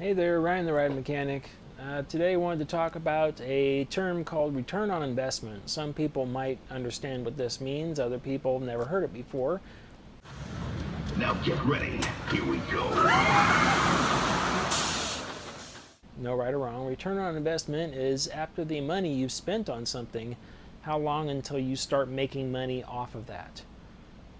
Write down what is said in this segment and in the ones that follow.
Hey there, Ryan the Ride Mechanic. Today I wanted to talk about a term called return on investment. Some people might understand what this means, other people have never heard it before. Now get ready, here we go. No right or wrong. Return on investment is after the money you've spent on something, how long until you start making money off of that.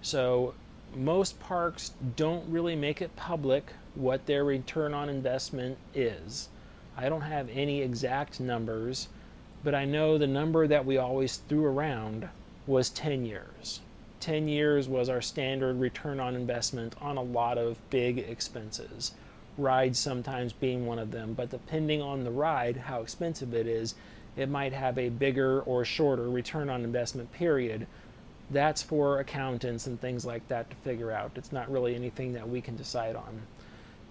So most parks don't really make it public what their return on investment is. I don't have any exact numbers, but I know the number that we always threw around was 10 years. 10 years was our standard return on investment on a lot of big expenses. Rides sometimes being one of them, but depending on the ride, how expensive it is, it might have a bigger or shorter return on investment period. That's for accountants and things like that to figure out. It's not really anything that we can decide on.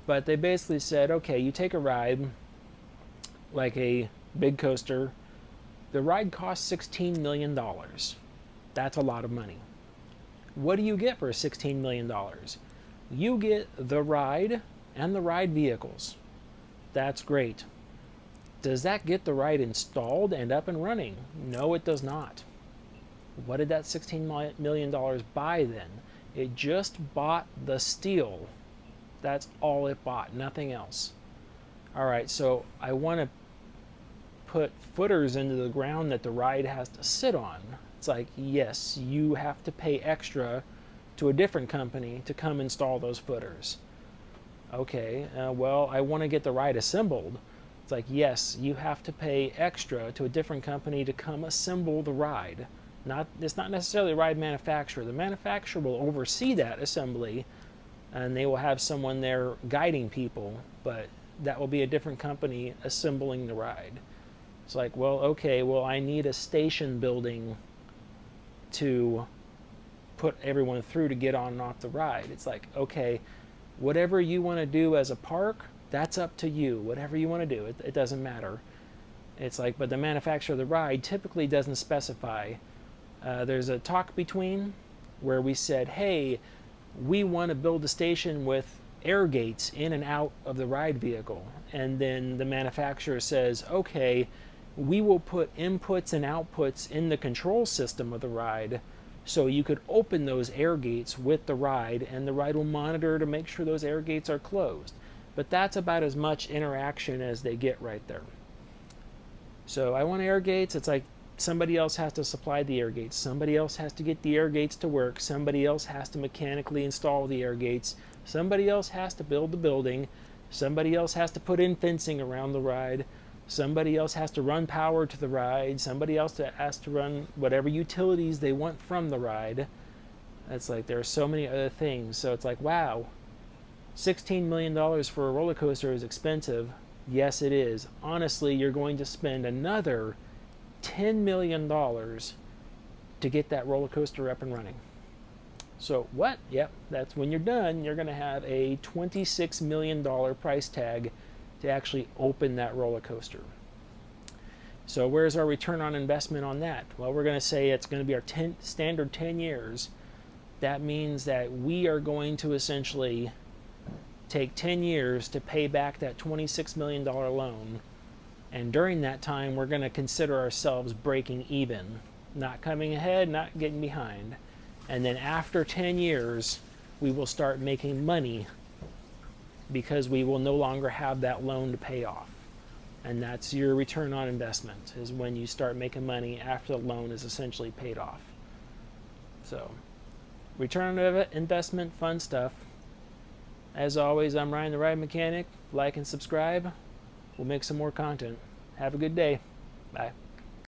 But they basically said, okay, you take a ride like a big coaster. The ride costs $16 million. That's a lot of money. What do you get for $16 million? You get the ride and the ride vehicles. That's great. Does that get the ride installed and up and running? No, it does not. What did that $16 million buy then? It just bought the steel. That's all it bought, nothing else. All right, so I want to put footers into the ground that the ride has to sit on. It's like, yes, you have to pay extra to a different company to come install those footers. Okay, well, I want to get the ride assembled. It's like, yes, you have to pay extra to a different company to come assemble the ride. It's not necessarily a ride manufacturer. The manufacturer will oversee that assembly, and they will have someone there guiding people, but that will be a different company assembling the ride. It's like, well, okay, well, I need a station building to put everyone through to get on and off the ride. It's like, okay, whatever you want to do as a park, that's up to you. Whatever you want to do, it doesn't matter. It's like, but the manufacturer of the ride typically doesn't specify. There's a talk between where we said, hey, we want to build a station with air gates in and out of the ride vehicle. And then the manufacturer says, okay, we will put inputs and outputs in the control system of the ride so you could open those air gates with the ride, and the ride will monitor to make sure those air gates are closed. But that's about as much interaction as they get right there. So I want air gates. It's like somebody else has to supply the air gates. Somebody else has to get the air gates to work. Somebody else has to mechanically install the air gates. Somebody else has to build the building. Somebody else has to put in fencing around the ride. Somebody else has to run power to the ride. Somebody else has to run whatever utilities they want from the ride. It's like there are so many other things. So it's like, wow, $16 million for a roller coaster is expensive. Yes, it is. Honestly, you're going to spend another $10 million to get that roller coaster up and running. So what? Yep, that's when you're done, you're going to have a $26 million price tag to actually open that roller coaster. So where's our return on investment on that? Well, we're going to say it's going to be our standard 10 years. That means that we are going to essentially take 10 years to pay back that $26 million loan. And during that time, we're going to consider ourselves breaking even, not coming ahead, not getting behind. And then after 10 years, we will start making money because we will no longer have that loan to pay off. And that's your return on investment, is when you start making money after the loan is essentially paid off. So, return on investment, fun stuff. As always, I'm Ryan the Ride Mechanic. Like and subscribe. We'll make some more content. Have a good day. Bye.